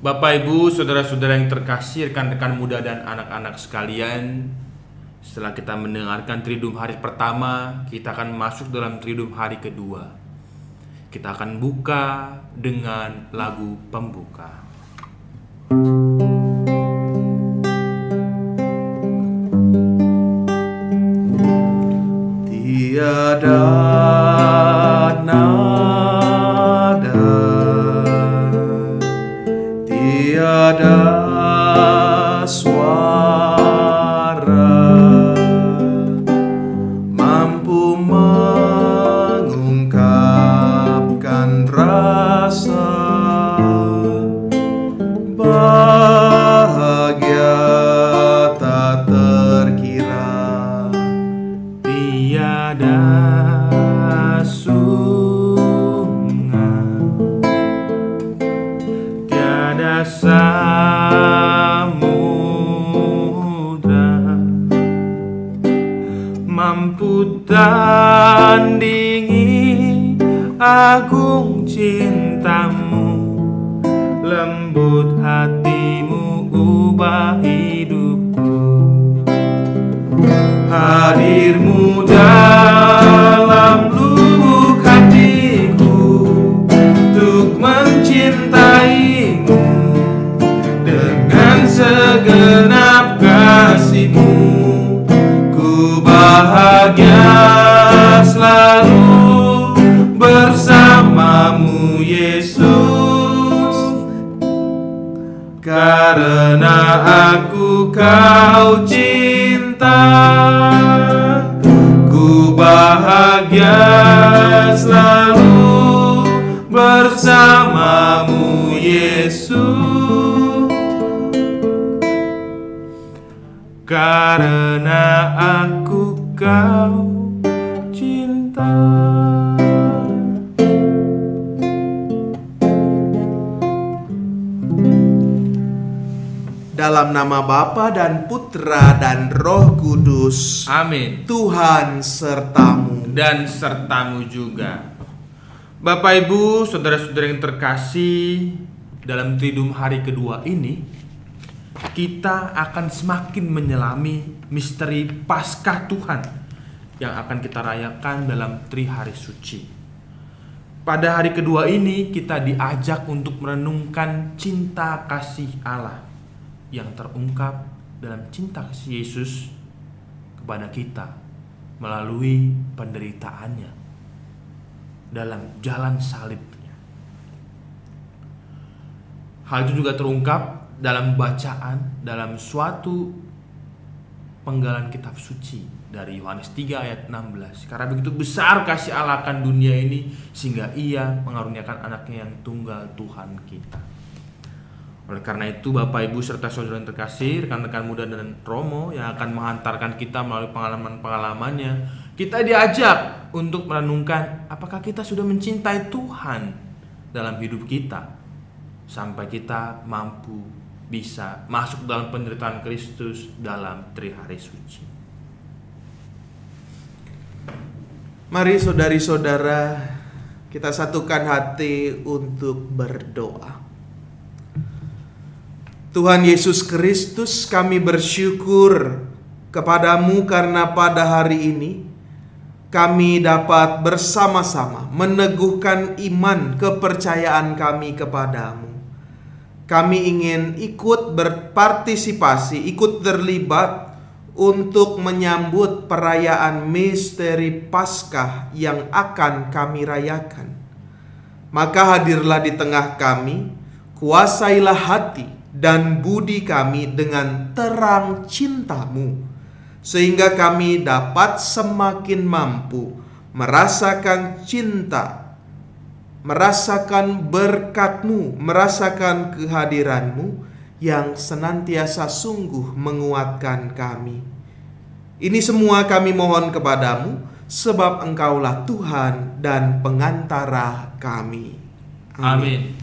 Bapak, Ibu, saudara-saudara yang terkasih, rekan-rekan muda dan anak-anak sekalian, setelah kita mendengarkan Triduum hari pertama, kita akan masuk dalam Triduum hari kedua. Kita akan buka dengan lagu pembuka. Tiada nada, tiada suara mampu mengungkapkan rasa bahagia tak terkira. Tiada sungai, tiada samudra mampu tandingi agung cintamu. Lembut hatimu, ubah hidupku. Hadirmu dalam lubuk hatiku untuk mencintaimu dengan segenap kasihmu. Ku bahagia selalu bersamamu, Yesus, karena aku kau cinta. Ku bahagia selalu bersamamu, Yesus, karena aku kau cinta. Dalam nama Bapa dan Putra dan Roh Kudus. Amin. Tuhan sertamu. Dan sertamu juga. Bapak, Ibu, saudara-saudara yang terkasih, dalam Triduum hari kedua ini kita akan semakin menyelami misteri Paskah Tuhan yang akan kita rayakan dalam Tri Hari Suci. Pada hari kedua ini kita diajak untuk merenungkan cinta kasih Allah yang terungkap dalam cinta kasih Yesus kepada kita melalui penderitaannya dalam jalan salibnya. Hal itu juga terungkap dalam bacaan dalam suatu penggalan kitab suci dari Yohanes 3 ayat 16. Karena begitu besar kasih Allah akan dunia ini sehingga Ia mengaruniakan anaknya yang tunggal, Tuhan kita. Oleh karena itu, Bapak, Ibu, serta saudara yang terkasih, rekan-rekan muda dan Romo yang akan menghantarkan kita melalui pengalaman-pengalamannya, kita diajak untuk merenungkan apakah kita sudah mencintai Tuhan dalam hidup kita sampai kita mampu bisa masuk dalam penderitaan Kristus dalam Tri Hari Suci. Mari saudari-saudara, kita satukan hati untuk berdoa. Tuhan Yesus Kristus, kami bersyukur kepadamu karena pada hari ini kami dapat bersama-sama meneguhkan iman kepercayaan kami kepadamu. Kami ingin ikut berpartisipasi, ikut terlibat untuk menyambut perayaan misteri Paskah yang akan kami rayakan. Maka hadirlah di tengah kami, kuasailah hati dan budi kami dengan terang cintamu, sehingga kami dapat semakin mampu merasakan cinta, merasakan berkat-Mu, merasakan kehadiran-Mu yang senantiasa sungguh menguatkan kami. Ini semua kami mohon kepadamu, sebab Engkaulah Tuhan dan pengantara kami. Amin.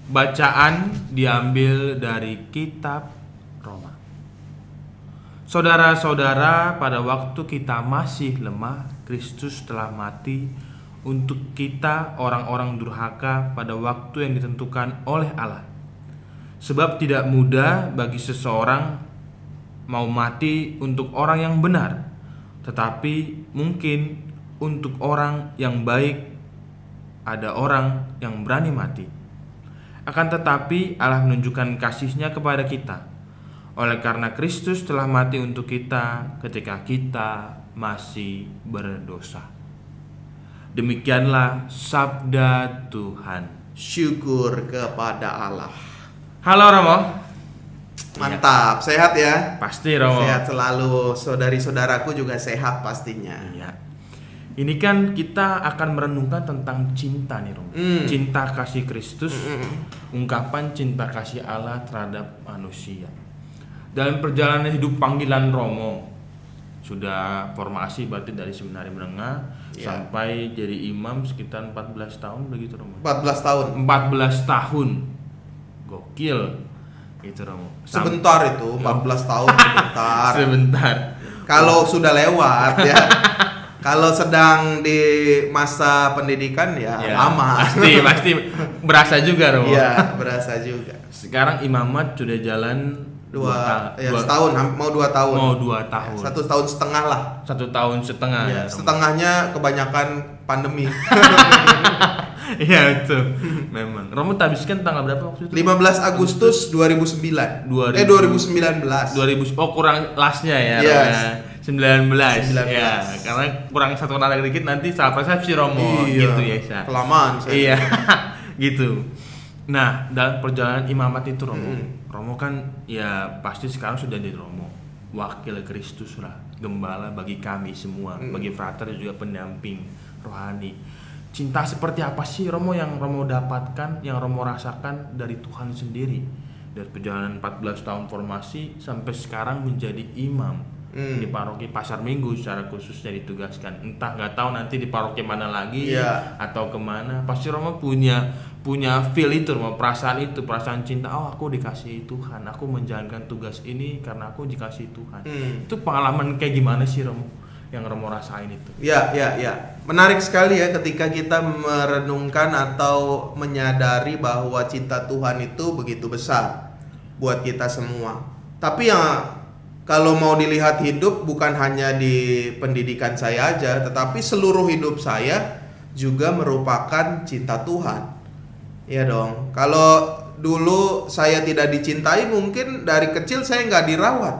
Bacaan diambil dari kitab Roma. Saudara-saudara, pada waktu kita masih lemah, Kristus telah mati untuk kita orang-orang durhaka pada waktu yang ditentukan oleh Allah. Sebab tidak mudah bagi seseorang mau mati untuk orang yang benar, tetapi mungkin untuk orang yang baik ada orang yang berani mati. Akan tetapi Allah menunjukkan kasih-Nya kepada kita, oleh karena Kristus telah mati untuk kita ketika kita masih berdosa. Demikianlah sabda Tuhan. Syukur kepada Allah. Halo Romo. Mantap, sehat ya? Pasti Romo. Sehat selalu, saudari-saudaraku juga sehat pastinya. Iya. Ini kan kita akan merenungkan tentang cinta nih Romo. Cinta kasih Kristus, ungkapan cinta kasih Allah terhadap manusia. Dalam perjalanan hidup panggilan Romo, sudah formasi berarti dari seminari menengah sampai jadi imam sekitar 14 tahun begitu Romo. 14 tahun. 14 tahun. Gokil. Gitu Romo. Sebentar itu, 14 tahun sebentar. Sebentar. Kalau sudah lewat ya. Kalau sedang di masa pendidikan ya lama. Pasti berasa juga Romo. Iya, berasa juga. Sekarang imamat sudah jalan setahun, mau 2 tahun. Mau 2 tahun. 1 tahun setengah lah. 1 tahun setengah ya. Setengahnya kebanyakan pandemi. Iya itu. Memang. Romo habiskan tanggal berapa waktu itu? 15 Agustus 2009. 2019. Oh kurang lastnya ya. Yes. 19. Ya, karena kurang 1 tahun dikit nanti salah persepsi Romo gitu ya. Kelamaan saya. Iya. Gitu. Nah, dalam perjalanan imamat itu Romo kan ya pasti sekarang sudah jadi Romo, wakil Kristus lah, gembala bagi kami semua, bagi frater juga pendamping rohani. Cinta seperti apa sih Romo yang Romo dapatkan, yang Romo rasakan dari Tuhan sendiri? Dari perjalanan 14 tahun formasi sampai sekarang menjadi imam di paroki Pasar Minggu secara khususnya ditugaskan. Entah nggak tahu nanti di paroki mana lagi atau kemana. Pasti Romo punya feel itu, Romo, perasaan cinta. Oh aku dikasih Tuhan, aku menjalankan tugas ini karena aku dikasih Tuhan. Itu pengalaman kayak gimana sih Romo yang Romo rasain itu? Ya. Menarik sekali ya ketika kita merenungkan atau menyadari bahwa cinta Tuhan itu begitu besar buat kita semua. Tapi yang kalau mau dilihat hidup bukan hanya di pendidikan saya aja, tetapi seluruh hidup saya juga merupakan cinta Tuhan. Iya dong. Kalau dulu saya tidak dicintai, mungkin dari kecil saya nggak dirawat.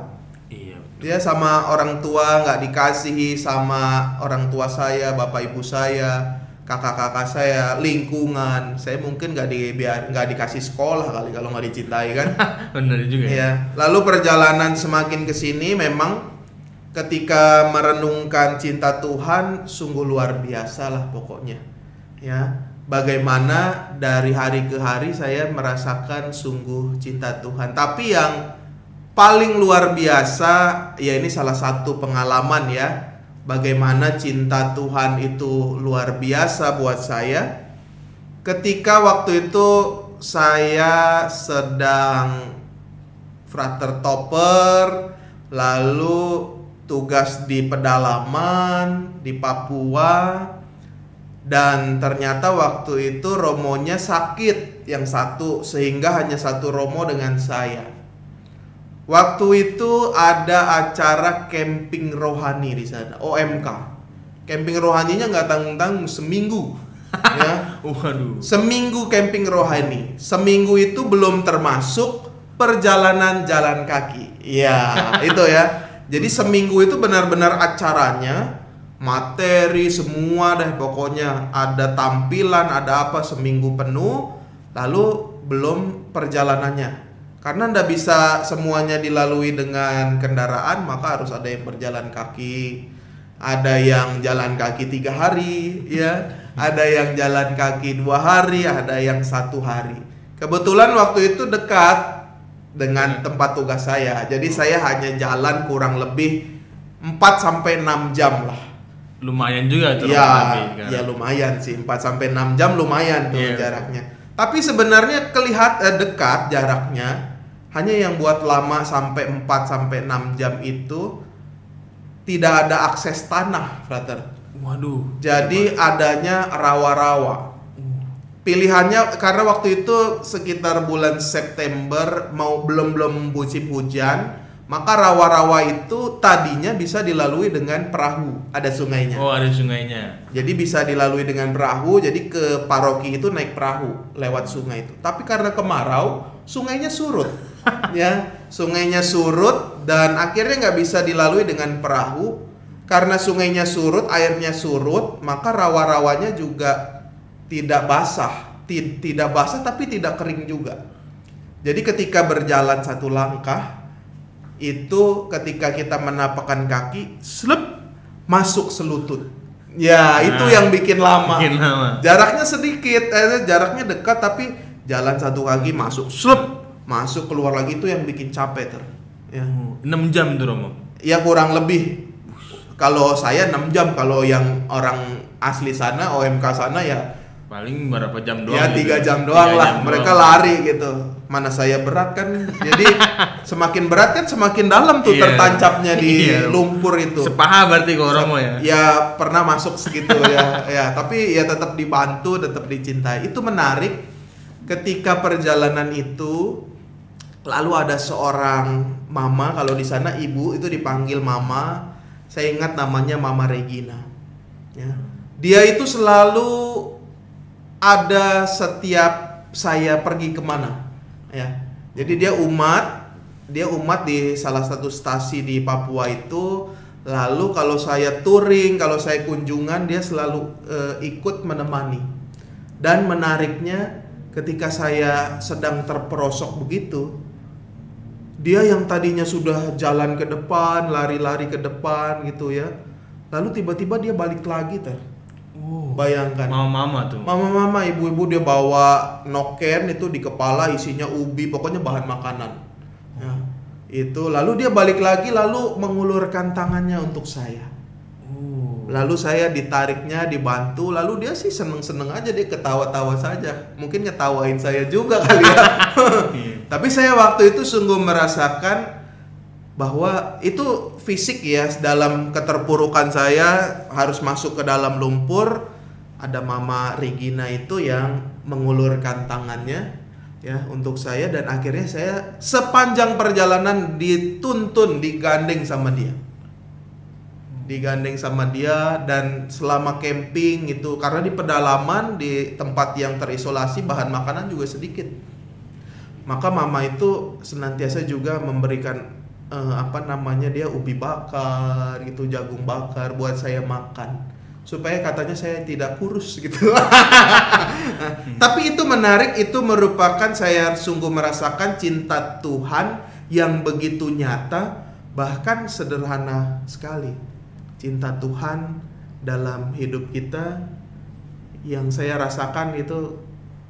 Iya. Ya sama orang tua nggak dikasihi, sama orang tua saya, bapak ibu saya, kakak-kakak saya, lingkungan. Saya mungkin nggak dikasih sekolah kali kalau nggak dicintai kan. Benar juga ya. Lalu perjalanan semakin kesini memang ketika merenungkan cinta Tuhan sungguh luar biasa lah pokoknya. Ya, bagaimana dari hari ke hari saya merasakan sungguh cinta Tuhan. Tapi yang paling luar biasa ya ini salah satu pengalaman ya. Bagaimana cinta Tuhan itu luar biasa buat saya. Ketika waktu itu saya sedang frater topper, lalu tugas di pedalaman di Papua, dan ternyata waktu itu romonya sakit yang satu, sehingga hanya satu romo dengan saya. Waktu itu ada acara camping rohani di sana, OMK. Camping rohaninya nggak tanggung-tanggung, seminggu. Ya. Waduh. Seminggu camping rohani. Seminggu itu belum termasuk perjalanan jalan kaki. Iya, itu ya. Jadi seminggu itu benar-benar acaranya, materi semua deh pokoknya, ada tampilan, ada apa seminggu penuh, lalu belum perjalanannya. Karena ndak bisa semuanya dilalui dengan kendaraan, maka harus ada yang berjalan kaki, ada yang jalan kaki 3 hari, ya, ada yang jalan kaki 2 hari, ada yang 1 hari. Kebetulan waktu itu dekat dengan tempat tugas saya, jadi saya hanya jalan kurang lebih 4-6 jam lah. Lumayan juga tuh. Ya lumayan sih, 4-6 jam lumayan tuh jaraknya. Tapi sebenarnya dekat jaraknya. Hanya yang buat lama sampai 4-6 jam itu tidak ada akses tanah, frater. Waduh. Jadi adanya rawa-rawa. Pilihannya karena waktu itu sekitar bulan September, belum musim hujan, maka rawa-rawa itu tadinya bisa dilalui dengan perahu, ada sungainya. Oh, ada sungainya. Jadi bisa dilalui dengan perahu, jadi ke paroki itu naik perahu lewat sungai itu. Tapi karena kemarau, sungainya surut. Ya, sungainya surut dan akhirnya nggak bisa dilalui dengan perahu. Karena sungainya surut, airnya surut, maka rawa-rawanya juga tidak basah, tidak basah tapi tidak kering juga. Jadi ketika berjalan satu langkah, itu ketika kita menapakkan kaki, slep, masuk selutut. Ya, itu yang bikin lama. Jaraknya sedikit, jaraknya dekat tapi jalan satu kaki masuk, slep, masuk keluar lagi, itu yang bikin capek ya. 6 jam tuh Romo. Ya kurang lebih. Kalau saya 6 jam, kalau yang orang asli sana, OMK sana ya paling berapa jam doang? Ya 3 jam doang lah. Mereka lari gitu. Mana saya berat kan. Jadi semakin berat kan semakin dalam tuh tertancapnya di lumpur itu. Sepaha berarti kok Romo ya. Ya pernah masuk segitu ya. Ya, tapi ya tetap dibantu, tetap dicintai. Itu menarik ketika perjalanan itu. Lalu ada seorang mama, kalau di sana ibu itu dipanggil mama. Saya ingat namanya Mama Regina. Ya. Dia itu selalu ada setiap saya pergi kemana, ya. Jadi dia umat di salah satu stasi di Papua itu. Lalu kalau saya touring, kalau saya kunjungan, dia selalu ikut menemani. Dan menariknya, ketika saya sedang terperosok begitu, dia yang tadinya sudah jalan ke depan, lari-lari ke depan gitu ya, lalu tiba-tiba dia balik lagi bayangkan. Mama-mama tuh. Mama-mama, ibu-ibu, dia bawa noken itu di kepala isinya ubi, pokoknya bahan makanan. Ya, itu lalu dia balik lagi lalu mengulurkan tangannya untuk saya. Lalu saya ditariknya, dibantu, lalu dia sih seneng-seneng aja, dia ketawa-tawa saja. Mungkin ngetawain saya juga kali ya. Tapi saya waktu itu sungguh merasakan bahwa itu fisik ya, dalam keterpurukan saya harus masuk ke dalam lumpur. Ada Mama Regina itu yang mengulurkan tangannya ya untuk saya, dan akhirnya saya sepanjang perjalanan dituntun, digandeng sama dia, dan selama camping itu, karena di pedalaman, di tempat yang terisolasi, bahan makanan juga sedikit, maka mama itu senantiasa juga memberikan dia ubi bakar gitu, jagung bakar buat saya makan, supaya katanya saya tidak kurus gitu. Tapi itu menarik, itu merupakan, saya sungguh merasakan cinta Tuhan yang begitu nyata, bahkan sederhana sekali. Cinta Tuhan dalam hidup kita yang saya rasakan itu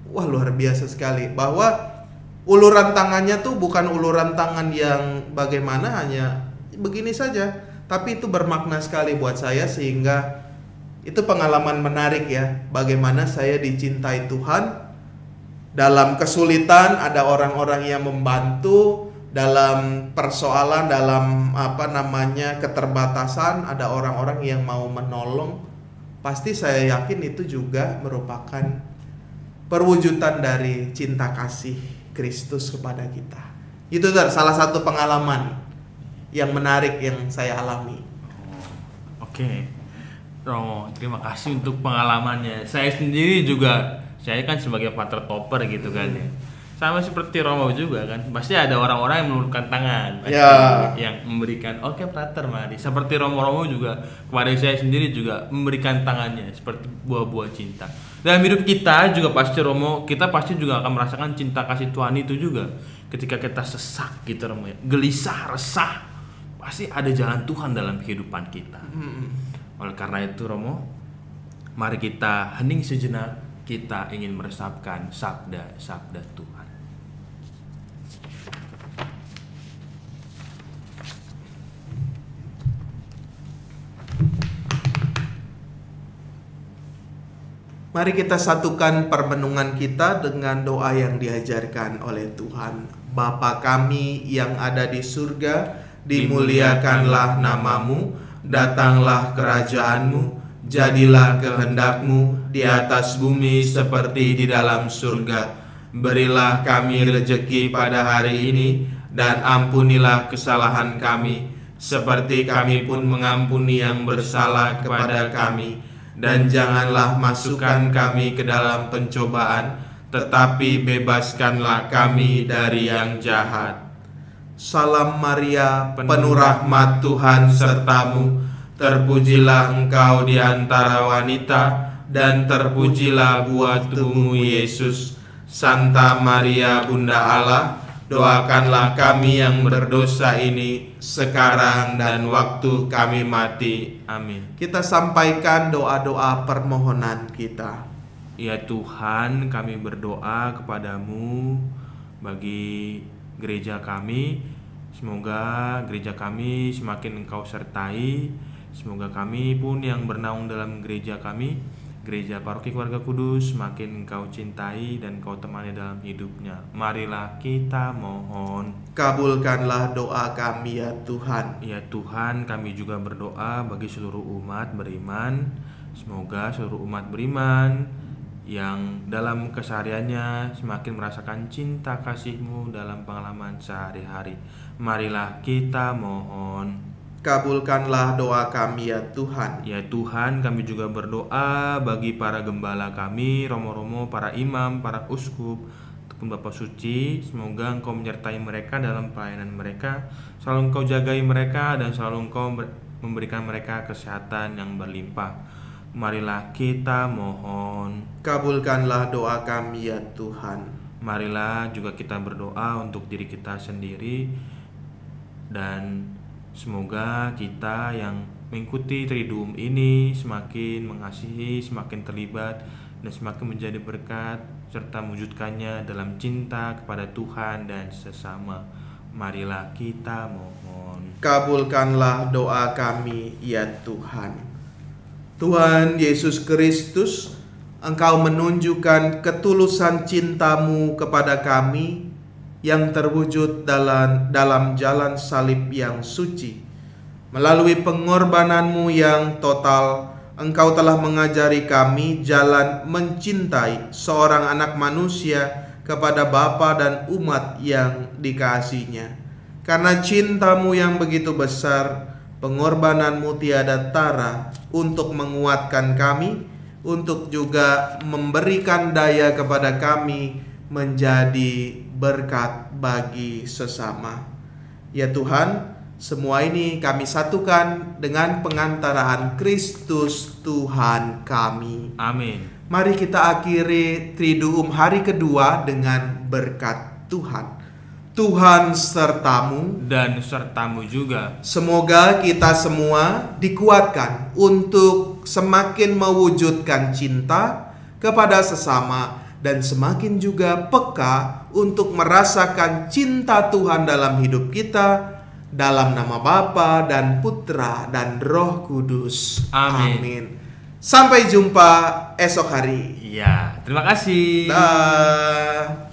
luar biasa sekali. Bahwa uluran tangannya tuh bukan uluran tangan yang bagaimana hanya begini saja, tapi itu bermakna sekali buat saya, sehingga itu pengalaman menarik ya. Bagaimana saya dicintai Tuhan, dalam kesulitan ada orang-orang yang membantu, dalam persoalan, dalam keterbatasan ada orang-orang yang mau menolong. Pasti saya yakin itu juga merupakan perwujudan dari cinta kasih Kristus kepada kita. Itu salah satu pengalaman yang menarik yang saya alami. Oke. Romo, terima kasih untuk pengalamannya. Saya sendiri juga, saya kan sebagai pater topper gitu kan ya. Sama seperti Romo juga kan, pasti ada orang-orang yang menurunkan tangan, yang memberikan, oke Frater mari. Seperti Romo juga, kepada saya sendiri juga memberikan tangannya seperti buah-buah cinta. Dalam hidup kita juga pasti Romo, kita pasti juga akan merasakan cinta kasih Tuhan itu juga. Ketika kita sesak gitu Romo ya, gelisah, resah, pasti ada jalan Tuhan dalam kehidupan kita. Oleh karena itu Romo, mari kita hening sejenak, kita ingin meresapkan sabda-sabda Tuhan. Mari kita satukan permenungan kita dengan doa yang diajarkan oleh Tuhan. Bapa kami yang ada di surga, dimuliakanlah namamu, datanglah kerajaanmu, Jadilah kehendak-Mu di atas bumi seperti di dalam surga. Berilah kami rejeki pada hari ini, dan ampunilah kesalahan kami, seperti kami pun mengampuni yang bersalah kepada kami. Dan janganlah masukkan kami ke dalam pencobaan, tetapi bebaskanlah kami dari yang jahat. Salam Maria, penuh rahmat, Tuhan sertamu. Terpujilah engkau di antara wanita, dan terpujilah buah tubuhmu Yesus. Santa Maria Bunda Allah, doakanlah kami yang berdosa ini sekarang dan waktu kami mati. Amin. Kita sampaikan doa-doa permohonan kita. Ya Tuhan, kami berdoa kepadamu bagi gereja kami. Semoga gereja kami semakin Engkau sertai. Semoga kami pun yang bernaung dalam gereja kami, Gereja Paroki Keluarga Kudus, semakin Engkau cintai dan Engkau temani dalam hidupnya. Marilah kita mohon. Kabulkanlah doa kami ya Tuhan. Ya Tuhan, kami juga berdoa bagi seluruh umat beriman. Semoga seluruh umat beriman yang dalam kesehariannya semakin merasakan cinta kasih-Mu dalam pengalaman sehari-hari. Marilah kita mohon. Kabulkanlah doa kami ya Tuhan. Ya Tuhan, kami juga berdoa bagi para gembala kami, romo-romo, para imam, para uskup, ataupun Bapak Suci. Semoga Engkau menyertai mereka dalam pelayanan mereka. Selalu Engkau jagai mereka, dan selalu Engkau memberikan mereka kesehatan yang berlimpah. Marilah kita mohon. Kabulkanlah doa kami ya Tuhan. Marilah juga kita berdoa untuk diri kita sendiri, dan semoga kita yang mengikuti Triduum ini semakin mengasihi, semakin terlibat, dan semakin menjadi berkat serta mewujudkannya dalam cinta kepada Tuhan dan sesama. Marilah kita mohon. Kabulkanlah doa kami ya Tuhan. Tuhan Yesus Kristus, Engkau menunjukkan ketulusan cinta-Mu kepada kami yang terwujud dalam jalan salib yang suci. Melalui pengorbanan-Mu yang total, Engkau telah mengajari kami jalan mencintai seorang anak manusia kepada Bapa dan umat yang dikasihinya. Karena cinta-Mu yang begitu besar, pengorbanan-Mu tiada tara untuk menguatkan kami, untuk juga memberikan daya kepada kami menjadi berkat bagi sesama. Ya Tuhan, semua ini kami satukan dengan pengantaraan Kristus Tuhan kami. Amin. Mari kita akhiri Triduum hari kedua dengan berkat Tuhan. Tuhan sertamu Dan sertamu juga. Semoga kita semua dikuatkan untuk semakin mewujudkan cinta kepada sesama, dan semakin juga peka untuk merasakan cinta Tuhan dalam hidup kita, dalam nama Bapa dan Putra dan Roh Kudus. Amin. Amin. Sampai jumpa esok hari. Ya, terima kasih. Dah.